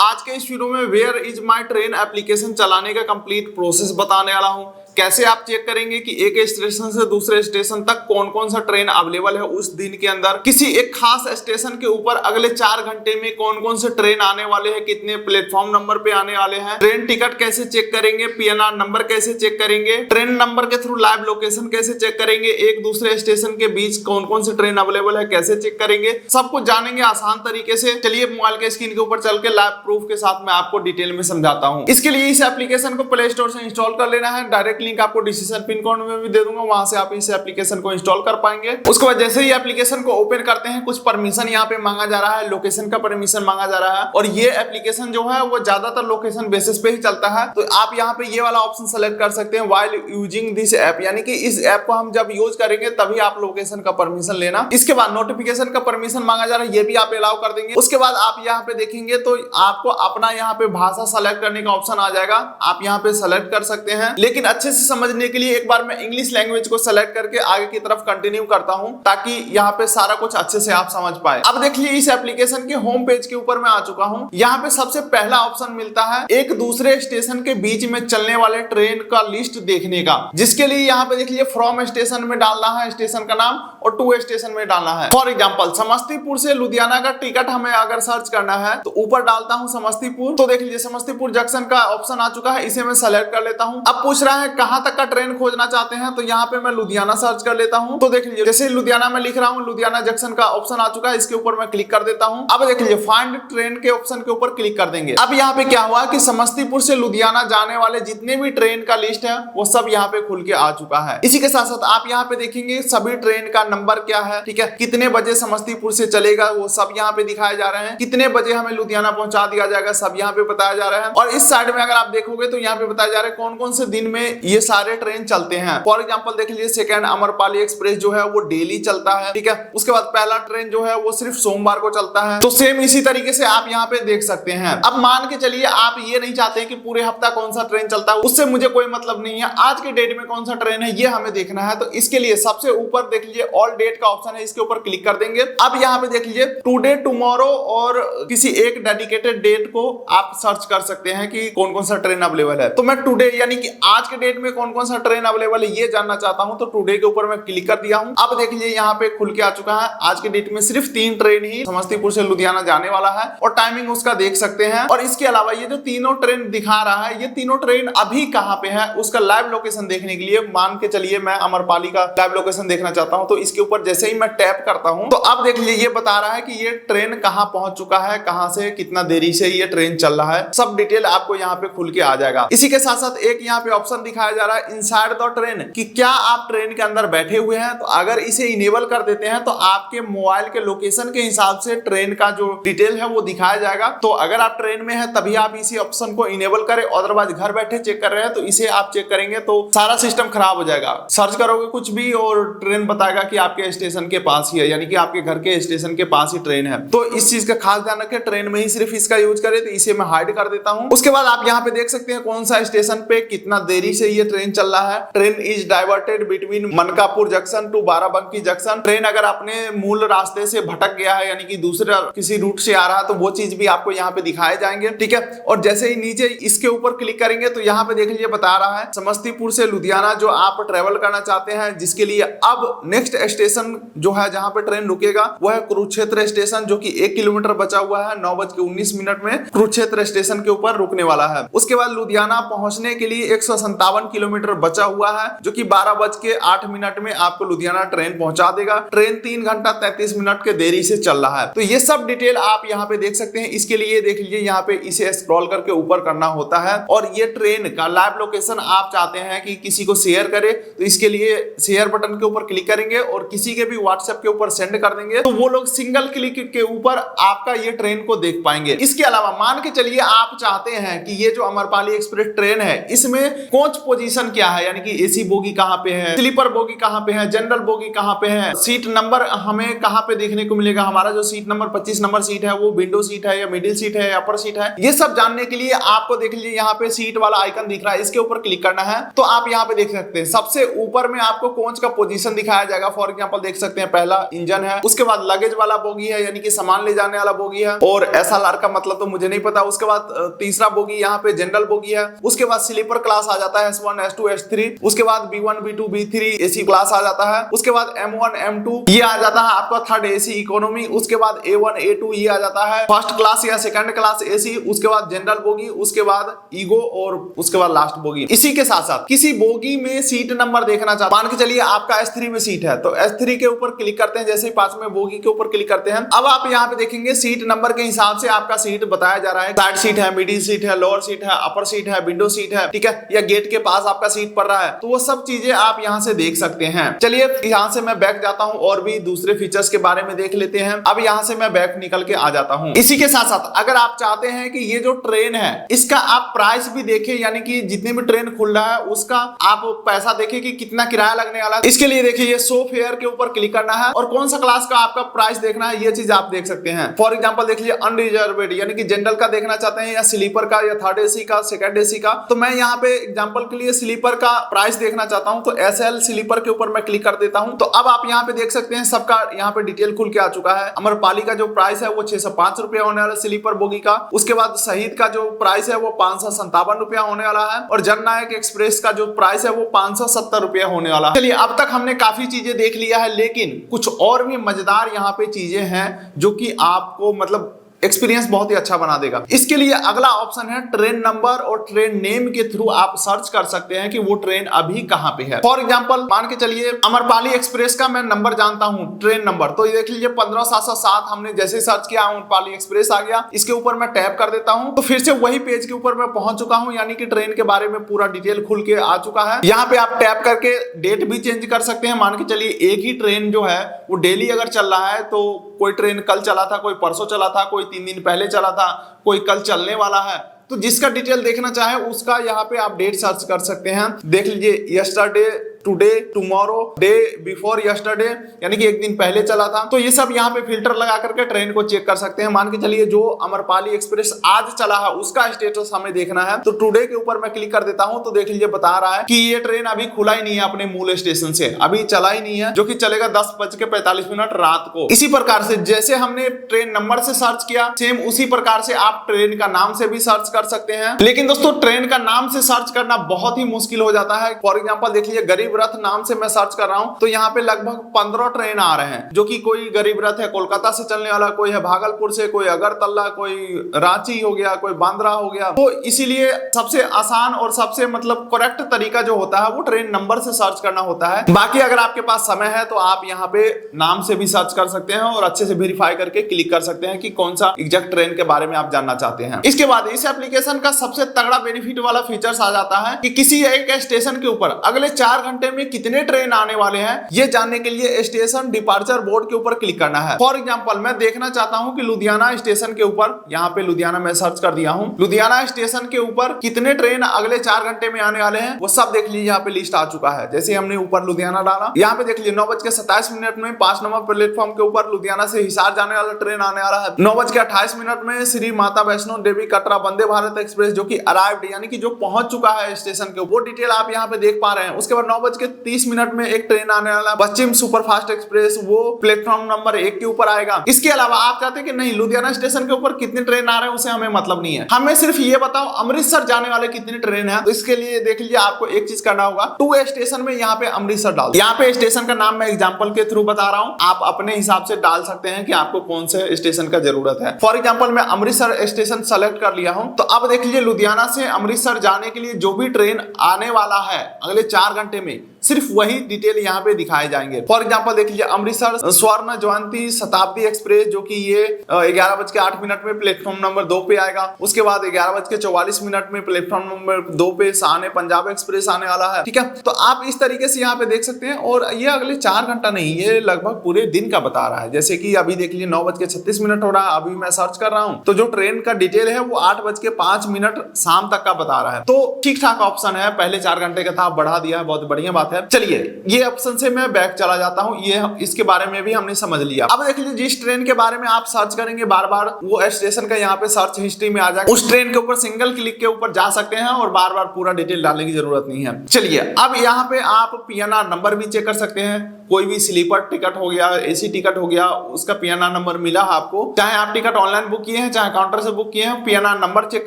आज के इस वीडियो में where is my train application चलाने का कंप्लीट प्रोसेस बताने वाला हूं। कैसे आप चेक करेंगे कि एक स्टेशन से दूसरे स्टेशन तक कौन कौन सा ट्रेन अवेलेबल है उस दिन के अंदर, किसी एक खास स्टेशन के ऊपर अगले 4 घंटे में कौन कौन से ट्रेन आने वाले हैं, कितने प्लेटफॉर्म नंबर पे आने वाले हैं, ट्रेन टिकट कैसे चेक करेंगे, पीएनआर नंबर कैसे चेक करेंगे, ट्रेन नंबर के थ्रू लाइव लोकेशन कैसे चेक करेंगे, एक दूसरे स्टेशन के बीच कौन कौन से ट्रेन अवेलेबल है कैसे चेक करेंगे, सब कुछ जानेंगे आसान तरीके से। चलिए मोबाइल के स्क्रीन के ऊपर चल के लाइव प्रूफ के साथ मैं आपको डिटेल में समझाता हूँ। इसके लिए इस एप्लीकेशन को प्ले स्टोर से इंस्टॉल कर लेना है। डायरेक्ट लिंक आपको डिस्क्रिप्शन पिन कोड में भी दे दूंगा, वहां से आप इस एप्लीकेशन को इंस्टॉल कर पाएंगे। उसके बाद जैसे ही एप्लीकेशन को ओपन करते हैं कुछ परमिशन यहाँ पे मांगा जा रहा है, लोकेशन का परमिशन मांगा जा रहा है और ये एप्लीकेशन जो है वो ज्यादातर लोकेशन बेसिस पे ही चलता है। तो आप यहाँ पे ये वाला ऑप्शन सेलेक्ट कर सकते हैं व्हाइल यूजिंग दिस ऐप, यानी कि इस ऐप को हम जब यूज करेंगे तभी आप लोकेशन का परमिशन लेना। इसके बाद नोटिफिकेशन का परमिशन मांगा जा रहा है, ये भी आप अलाउ कर देंगे। उसके बाद आप यहाँ पे देखेंगे तो आपको अपना यहाँ पे भाषा सेलेक्ट करने का ऑप्शन आ जाएगा, आप यहाँ पे सेलेक्ट कर सकते हैं। लेकिन अच्छे से समझने के लिए एक बार मैं इंग्लिश लैंग्वेज को सेलेक्ट करके आगे की तरफ कंटिन्यू करता हूं ताकि यहाँ पे सारा कुछ अच्छे से आप समझ पाए। अब देखिए इस एप्लीकेशन के होम पेज के ऊपर मैं आ चुका हूं। यहाँ पे सबसे पहला ऑप्शन मिलता है एक दूसरे स्टेशन के बीच में चलने वाले ट्रेन का लिस्ट देखने का, जिसके लिए यहाँ पे देखिए फ्रॉम स्टेशन में डालना है स्टेशन का नाम और टू स्टेशन में डालना है। फॉर एग्जाम्पल समस्तीपुर से लुधियाना का टिकट हमें अगर सर्च करना है तो ऊपर डालता हूँ समस्तीपुर, तो देख लीजिए समस्तीपुर जंक्शन का ऑप्शन आ चुका है, इसे मैं सेलेक्ट कर लेता हूँ। अब पूछ रहा है कहां तक का ट्रेन खोजना चाहते हैं, तो यहाँ पे मैं लुधियाना सर्च कर लेता हूँ। तो देख लीजिए जैसे लुधियाना में लिख रहा हूँ लुधियाना जंक्शन का ऑप्शन आ चुका है, इसके ऊपर मैं क्लिक कर देता हूँ। अब देख लीजिए फाइंड ट्रेन के ऑप्शन के ऊपर क्लिक कर देंगे। अब यहाँ पे क्या हुआ कि समस्तीपुर से लुधियाना जाने वाले जितने भी ट्रेन का लिस्ट है वो सब यहाँ पे खुल के आ चुका है। इसी के साथ साथ आप यहाँ पे देखेंगे सभी ट्रेन का नंबर क्या है, ठीक है, कितने बजे समस्तीपुर से चलेगा वो सब यहाँ पे दिखाए जा रहे हैं, कितने बजे हमें लुधियाना पहुंचा दिया जाएगा सब यहाँ पे बताया जा रहा है। और इस साइड में अगर आप देखोगे तो यहाँ पे बताया जा रहा है कौन कौन से दिन में ये सारे ट्रेन चलते हैं। फॉर एग्जाम्पल देख लीजिए सेकंड अमरपाली एक्सप्रेस जो है वो डेली चलता है, ठीक है। उसके बाद पहला ट्रेन जो है वो सिर्फ सोमवार को चलता है। तो सेम इसी तरीके से आप यहाँ पे देख सकते हैं। अब मान के चलिए आप ये नहीं चाहते कि पूरे हफ्ता कौन सा ट्रेन चलता है, उससे मुझे कोई मतलब नहीं है, आज के डेट में कौन सा ट्रेन है ये हमें देखना है। तो इसके लिए सबसे ऊपर देख लीजिए ऑल डेट का ऑप्शन है, इसके ऊपर क्लिक कर देंगे। अब यहाँ पे देख लीजिए टुडे टुमारो और किसी एक डेडिकेटेड डेट को आप सर्च कर सकते हैं कि कौन कौन सा ट्रेन अवेलेबल है। तो मैं टुडे यानी कि आज के डेट में कौन कौन सा ट्रेन अवेलेबल है ये जानना चाहता हूं, तो टुडे के ऊपर मैं क्लिक कर दिया हूं। अब देख लीजिए यहाँ पे खुल के आ चुका है, आज के डेट में सिर्फ 3 ट्रेन ही समस्तीपुर से लुधियाना जाने वाला है और टाइमिंग उसका देख सकते हैं। और इसके अलावा ये जो तीनों ट्रेन दिखा रहा है ये तीनों ट्रेन अभी कहां पे है उसका लाइव लोकेशन देखने के लिए मान के चलिए मैं अमरपाली का लाइव लोकेशन देखना चाहता हूं, तो इसके ऊपर जैसे ही मैं टैप करता हूं तो अब देख लीजिए ये बता रहा है कि ये ट्रेन कहां पहुंच चुका है, कहां से कितना देरी से ये ट्रेन चल रहा है, सब डिटेल आपको यहाँ पे खुल के आ जाएगा। इसी के साथ साथ एक यहाँ पे ऑप्शन दिखाया जा रहा है इनसाइड द ट्रेन, कि क्या आप ट्रेन के अंदर बैठे हुए हैं। तो अगर इसे इनेबल कर देते हैं तो आपके मोबाइल के लोकेशन के हिसाब से ट्रेन का जो डिटेल है वो दिखाया जाएगा। तो अगर आप ट्रेन में हैं तभी आप इसी ऑप्शन को इनेबल करें, अदरवाइज घर बैठे चेक कर रहे हैं तो इसे आप चेक करेंगे तो सारा सिस्टम खराब हो जाएगा। सर्च करोगे कुछ भी और ट्रेन बताएगा कि आपके स्टेशन के पास ही है, यानी कि आपके घर के स्टेशन के पास ही ट्रेन है। तो इस चीज का खास ध्यान रखें, ट्रेन में ही सिर्फ इसका यूज करें। तो इसे मैं हाइड कर देता हूं। उसके बाद आप यहाँ पे देख सकते हैं कौन सा स्टेशन पे कितना देरी से ये ट्रेन चल रहा है। Train is diverted between Mankapur junction to Barabanki junction. Train अगर अपने मूल रास्ते से भटक गया है यानी कि दूसरे किसी रूट से आ रहा है तो वो चीज भी आपको यहाँ पे दिखाए जाएंगे, ठीक है। और जैसे ही नीचे इसके ऊपर क्लिक करेंगे तो यहाँ पे देख लीजिए बता रहा है समस्तीपुर से लुधियाना जो आप ट्रेवल करना चाहते हैं, जिसके लिए अब नेक्स्ट स्टेशन जो है जहां पे ट्रेन रुकेगा वो है कुरुक्षेत्र स्टेशन, जो कि 1 किलोमीटर बचा हुआ है। 9:19 में कुरुक्षेत्र स्टेशन के ऊपर रुकने वाला है। उसके बाद लुधियाना पहुंचने के लिए 157 किलोमीटर बचा हुआ है, जो कि 12:08 में आपको लुधियाना ट्रेन पहुंचा देगा। ट्रेन 3 घंटा 33 मिनट के देरी से चल रहा है। तो ये सब डिटेल आप यहाँ पे देख सकते हैं। इसके लिए देख लीजिए यहाँ पे इसे स्क्रॉल करके ऊपर करना होता है और ये ट्रेन का लाइव लोकेशन आप चाहते हैं कि किसी को शेयर करे तो इसके लिए शेयर बटन के ऊपर क्लिक करेंगे और किसी के भी व्हाट्सएप के ऊपर सेंड कर देंगे तो वो लोग सिंगल क्लिक के ऊपर आपका ये ट्रेन को देख पाएंगे। इसके अलावा मान के चलिए आप चाहते हैं कि ये जो अमरपाली एक्सप्रेस ट्रेन है इसमें कोच पोजीशन क्या है, यानी कि एसी बोगी कहाँ पे है, स्लीपर बोगी कहाँ पे है, जनरल बोगी कहाँ पे है, सीट नंबर हमें कहाँ पे देखने को मिलेगा, हमारा जो सीट नंबर 25 नंबर सीट है वो विंडो सीट है या मिडिल सीट है या अपर सीट है, ये सब जानने के लिए आपको देख लीजिए यहाँ पे सीट वाला आइकन दिख रहा है, इसके ऊपर क्लिक करना है तो आप यहाँ पे देख सकते हैं सबसे ऊपर में आपको कोच का पोजीशन दिखाया जाएगा। फॉर एग्जांपल देख सकते हैं पहला इंजन है, उसके बाद लगेज वाला बोगी है यानी कि सामान ले जाने वाला बोगी है, और एसएलआर का मतलब तो मुझे नहीं पता। उसके बाद तीसरा बोगी यहाँ पे जनरल बोगी है, उसके बाद स्लीपर क्लास आ जाता है S1 S2 S3, उसके बाद B1 B2 B3 AC class आ जाता है, उसके बाद M1 M2 ये आ जाता है आपका थर्ड एसी इकोनॉमी, उसके बाद A1 A2 ये आ जाता है फर्स्ट क्लास या सेकंड क्लास एसी, उसके बाद जनरल बोगी, उसके बाद ईगो और उसके बाद लास्ट बोगी। इसी के साथ साथ किसी बोगी में सीट नंबर देखना चाहते मान के चलिए आपका S3 में सीट है तो S3 के ऊपर क्लिक करते हैं, जैसे ही 5वें बोगी के ऊपर क्लिक करते हैं अब आप यहाँ पे देखेंगे सीट नंबर के हिसाब से आपका सीट बताया जा रहा है, साइड सीट है, मिडिल सीट है, लोअर सीट है, अपर सीट है, विंडो सीट है, ठीक है, या गेट के पास आपका सीट पड़ रहा है, तो वो सब चीजें आप यहाँ से देख सकते हैं। चलिए यहाँ से मैं बैक जाता हूँ और भी दूसरे फीचर्स के बारे में देख लेते हैं। अब यहाँ से मैं बैक निकल के आ जाता हूँ। इसी के साथ साथ अगर आप चाहते हैं कि ये जो ट्रेन है इसका आप प्राइस भी देखें, यानी कि जितने भी ट्रेन खुल रहा है उसका आप पैसा देखें कि कितना किराया लगने वाला है, इसके लिए देखिए ये शो फेयर के ऊपर क्लिक करना है और कौन सा क्लास का आपका प्राइस देखना है ये चीज आप देख सकते हैं। फॉर एग्जांपल देख लीजिए अनरिजर्वेड यानी कि जनरल का देखना चाहते हैं या स्लीपर का या थर्ड एसी का, सेकंड एसी का, तो मैं यहाँ पे एग्जांपल के लिए स्लीपर का प्राइस देखना चाहता हूँ तो SL स्लीपर के ऊपर मैं क्लिक कर देता हूँ। तो अब आप यहाँ पे देख सकते हैं सबका यहाँ पे डिटेल खुल के आ चुका है। अमरपाली का जो प्राइस है वो 605 रुपया होने वाला स्लीपर बोगी का, उसके बाद शहीद का जो प्राइस है वो 557 रुपया होने वाला है, और जननायक एक्सप्रेस का जो प्राइस है वो 570 रुपया होने वाला है। चलिए अब तक हमने काफी चीजें देख लिया है, लेकिन कुछ और भी मजेदार यहाँ पे चीजें हैं जो कि आपको मतलब एक्सपीरियंस बहुत ही अच्छा बना देगा। इसके लिए अगला ऑप्शन है ट्रेन नंबर और ट्रेन नेम के थ्रू आप सर्च कर सकते हैं कि वो ट्रेन अभी कहां पे है। फॉर एग्जांपल मान के चलिए अमरपाली एक्सप्रेस का मैं नंबर जानता हूं, ट्रेन नंबर, तो ये देख लीजिए 15707 हमने जैसे सर्च किया अमरपाली एक्सप्रेस आ गया, इसके ऊपर मैं टैप कर देता हूं तो फिर से वही पेज के ऊपर मैं पहुंच चुका हूं, यानी कि ट्रेन के बारे में पूरा डिटेल खुल के आ चुका है। यहाँ पे आप टैप करके डेट भी चेंज कर सकते हैं। मान के चलिए एक ही ट्रेन जो है वो डेली अगर चल रहा है तो कोई ट्रेन कल चला था, कोई परसों चला था, कोई 3 दिन पहले चला था, कोई कल चलने वाला है, तो जिसका डिटेल देखना चाहे उसका यहाँ पे आप डेट सर्च कर सकते हैं। देख लीजिए yesterday, today, tomorrow, day before yesterday, यानी कि एक दिन पहले चला था, तो ये सब यहाँ पे फिल्टर लगा करके ट्रेन को चेक कर सकते हैं। मान के चलिए जो अमरपाली एक्सप्रेस आज चला है उसका स्टेटस हमें देखना है तो टुडे के ऊपर मैं क्लिक कर देता हूं तो देख लीजिए बता रहा है कि ये ट्रेन अभी खुला ही नहीं है अपने मूल स्टेशन से, अभी चला ही नहीं है, जो कि चलेगा 10:45 रात को। इसी प्रकार से जैसे हमने ट्रेन नंबर से सर्च किया सेम उसी प्रकार से आप ट्रेन का नाम से भी सर्च कर सकते हैं। लेकिन दोस्तों ट्रेन का नाम से सर्च करना बहुत ही मुश्किल हो जाता है। फॉर एग्जाम्पल देख लीजिए गरीब रथ नाम से मैं सर्च कर रहा हूं तो यहाँ पे लगभग 15 ट्रेन आ रहे हैं, जो कि कोई गरीब रथ है कोलकाता से चलने वाला, कोई है भागलपुर से, कोई अगरतला, कोई रांची हो गया, कोई बांद्रा हो गया। तो इसीलिए सबसे आसान और सबसे मतलब करेक्ट तरीका जो होता है वो ट्रेन नंबर से सर्च करना होता है। बाकी अगर आपके पास समय है तो आप यहाँ पे नाम से भी सर्च कर सकते हैं और अच्छे से वेरीफाई करके क्लिक कर सकते हैं कि कौन सा एग्जैक्ट ट्रेन के बारे में आप जानना चाहते हैं। इसके बाद इस एप्लीकेशन का सबसे तगड़ा बेनिफिट वाला फीचर्स आ जाता है कि किसी एक स्टेशन के ऊपर अगले 4 घंटे में कितने ट्रेन आने वाले हैं ये जानने के लिए स्टेशन डिपार्चर बोर्ड के ऊपर क्लिक करना है। फॉर एग्जांपल मैं देखना चाहता हूं कि लुधियाना स्टेशन के ऊपर, यहाँ पे लुधियाना मैं सर्च कर दिया हूं, लुधियाना स्टेशन के ऊपर कितने ट्रेन अगले 4 घंटे में आने वाले हैं वो सब देख लीजिए। यहाँ पे लिस्ट आ चुका है। जैसे हमने ऊपर लुधियाना डाला, यहाँ पे देख लीजिए 9:27 में 5 नंबर प्लेटफॉर्म के ऊपर लुधियाना से हिसार जाने वाला ट्रेन आने वाला है। 9:28 में श्री माता वैष्णो देवी कटरा वंदे भारत एक्सप्रेस जो कि अराइव्ड यानी कि जो पहुंच चुका है स्टेशन के, वो डिटेल आप यहाँ पे देख पा रहे हैं। उसके बाद 9:30 में एक ट्रेन आने वाला पश्चिम सुपरफास्ट एक्सप्रेस, वो प्लेटफॉर्म नंबर 1 के ऊपर आएगा। इसके अलावा आप चाहते हैं कि नहीं लुधियाना स्टेशन के ऊपर कितने ट्रेन आ रहे हैं उसे हमें मतलब नहीं है, हमें सिर्फ ये बताओ अमृतसर जाने वाले कितने ट्रेन है। तो इसके लिए देख लीजिए आपको एक चीज करना होगा, टू स्टेशन में यहाँ पे अमृतसर डाल, यहाँ पे स्टेशन का नाम मैं एग्जाम्पल के थ्रू बता रहा हूँ, आप अपने हिसाब से डाल सकते हैं कि आपको कौन से स्टेशन का जरूरत है। फॉर एग्जाम्पल मैं अमृतसर स्टेशन सेलेक्ट कर लिया हूं तो अब देख लीजिए लुधियाना से अमृतसर जाने के लिए जो भी ट्रेन आने वाला है अगले 4 घंटे में सिर्फ वही डिटेल यहाँ पे दिखाए जाएंगे। फॉर एग्जांपल देख लीजिए, अमृतसर स्वर्ण जयंती शताब्दी एक्सप्रेस जो कि ये 11:08 में प्लेटफॉर्म नंबर 2 पे आएगा। उसके बाद 11:44 में प्लेटफॉर्म नंबर 2 पे शान पंजाब एक्सप्रेस आने वाला है। ठीक है, तो आप इस तरीके से यहाँ पे देख सकते हैं। और ये अगले 4 घंटा नहीं, ये लगभग पूरे दिन का बता रहा है। जैसे कि अभी देख लीजिए 9:36 हो रहा है, अभी मैं सर्च कर रहा हूँ, तो जो ट्रेन का डिटेल है वो 8:05 शाम तक का बता रहा है। तो ठीक ठाक ऑप्शन है, पहले 4 घंटे का था, बढ़ा दिया है, बहुत बढ़िया बात है। चलिए ये ऑप्शन से मैं बैक चला जाता हूँ, ये इसके बारे में भी हमने समझ लिया। अब देख लीजिए, जिस ट्रेन के बारे में आप सर्च करेंगे बार बार, वो स्टेशन का यहाँ पे सर्च हिस्ट्री में आ जाएगा। उस ट्रेन के ऊपर सिंगल क्लिक के ऊपर जा सकते हैं और बार बार पूरा डिटेल डालने की जरूरत नहीं है। चलिए अब यहाँ पे आप PNR नंबर भी चेक कर सकते हैं। कोई भी स्लीपर टिकट हो गया, AC टिकट हो गया, उसका PNR नंबर मिला है आपको। चाहे आप टिकट ऑनलाइन बुक किए हैं, चाहे काउंटर से बुक किए हैं, PNR नंबर चेक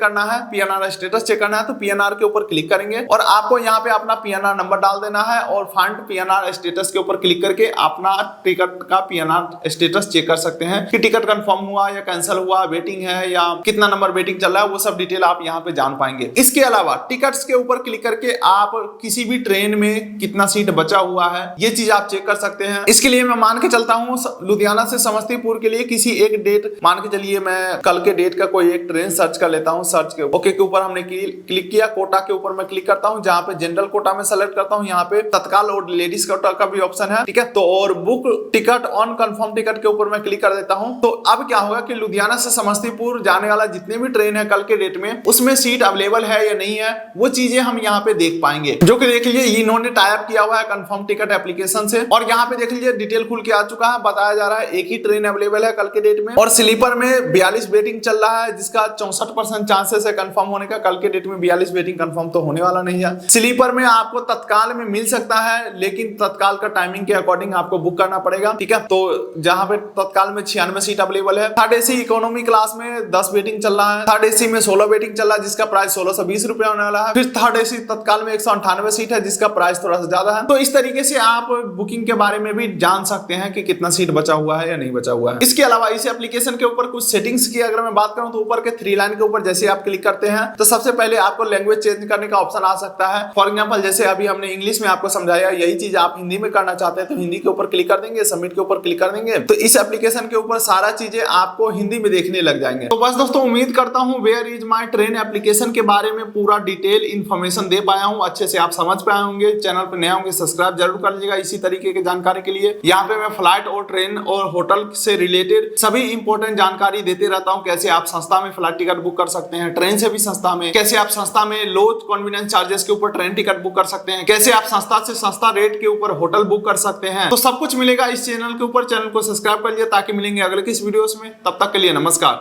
करना है, PNR स्टेटस चेक करना है, तो PNR के ऊपर क्लिक करेंगे और आपको यहाँ पे अपना PNR नंबर डाल देना है और फाइंड PNR स्टेटस के ऊपर क्लिक करके अपना टिकट का PNR स्टेटस चेक कर सकते हैं कि टिकट कंफर्म हुआ या कैंसिल हुआ, वेटिंग है या कितना नंबर वेटिंग चल रहा है, वो सब डिटेल आप यहाँ पे जान पाएंगे। इसके अलावा टिकट्स के ऊपर क्लिक करके आप किसी भी ट्रेन में कितना सीट बचा हुआ है, ये चीज आप चेक कर सकते हैं। इसके लिए मैं मान के चलता हूँ लुधियाना से समस्तीपुर के लिए किसी एक डेट, मान के चलिए मैं कल के डेट का कोई एक ट्रेन सर्च कर लेता हूँ। सर्च के ओके के ऊपर हमने क्लिक किया, कोटा के ऊपर मैं क्लिक करता हूँ, जहाँ पे जनरल कोटा में सेलेक्ट करता हूँ, यहाँ पे तत्काल और लेडीज कोटा का भी ऑप्शन है। ठीक है, तो और book ticket on confirm ticket के ऊपर मैं क्लिक कर देता हूँ। तो अब क्या होगा कि लुधियाना से समस्तीपुर जाने वाला जितने भी ट्रेन है कल के डेट में, उसमें सीट अवेलेबल है या नहीं है, वो चीजें हम यहाँ पे देख पाएंगे। जो कि देख लीजिए इन्होंने टाइप किया हुआ है कंफर्म टिकट एप्लीकेशन से, और यहाँ पे देख लीजिए डिटेल खुल के आ चुका है। बताया जा रहा है एक ही ट्रेन अवेलेबल है कल के डेट में, और स्लीपर में 42 वेटिंग चल रहा है, जिसका 64% चांसेस है कंफर्म होने का। कल के डेट में 42 वेटिंग कंफर्म तो होने वाला नहीं है। स्लीपर में आपको तत्काल में मिल सकता है, लेकिन तत्काल का टाइमिंग के अकॉर्डिंग आपको बुक करना पड़ेगा। ठीक है, तो जहां पे तत्काल में 96 सीट अवेलेबल है। थर्ड AC इकोनॉमी क्लास में 10 वेटिंग चल रहा है। थर्ड AC में 16 वेटिंग चल रहा है, जिसका प्राइस 1620 रुपए होने वाला है। फिर थर्ड AC तत्काल में 198 सीट है, जिसका प्राइस थोड़ा सा ज्यादा है। तो इस तरीके से आप बुकिंग के बारे में भी जान सकते हैं कि कितना सीट बचा हुआ है या नहीं बचा हुआ है। इसके अलावा इस एप्लीकेशन के ऊपर कुछ सेटिंग्स की अगर मैं बात करूं, तो ऊपर के 3 लाइन के ऊपर जैसे आप क्लिक करते हैं, तो सबसे पहले आपको लैंग्वेज चेंज करने का ऑप्शन आ सकता है। फॉर एग्जांपल जैसे अभी हमने इंग्लिश में आपको समझाया, यही चीज आप हिंदी में करना चाहते हैं तो हिंदी के ऊपर क्लिक कर देंगे, सबमिट के ऊपर क्लिक कर देंगे, तो इस एप्लीकेशन के ऊपर सारा चीजें आपको हिंदी में देखने लग जाएंगे। तो बस दोस्तों, उम्मीद करता हूं where is my train application के बारे में पूरा डिटेल इंफॉर्मेशन दे पाया हूं, अच्छे से आप समझ पाए होंगे। चैनल पर नए होंगे सब्सक्राइब जरूर कर लीजिएगा इसी तरीके की जानकारी के लिए। यहाँ पे मैं फ्लाइट और ट्रेन और होटल से रिलेटेड सभी इंपॉर्टेंट जानकारी देते रहता हूँ। कैसे आप सस्ता में फ्लाइट टिकट बुक कर सकते हैं, ट्रेन से भी सस्ता में, कैसे आप सस्ता में लो कन्वीनियंस चार्जेस के ऊपर ट्रेन टिकट बुक कर सकते हैं, कैसे आप सस्ता से सस्ता रेट के ऊपर होटल बुक कर सकते हैं, तो सब कुछ मिलेगा इस चैनल के ऊपर। चैनल को सब्सक्राइब कर लिया ताकि मिलेंगे अगले किस वीडियोस में। तब तक के लिए नमस्कार।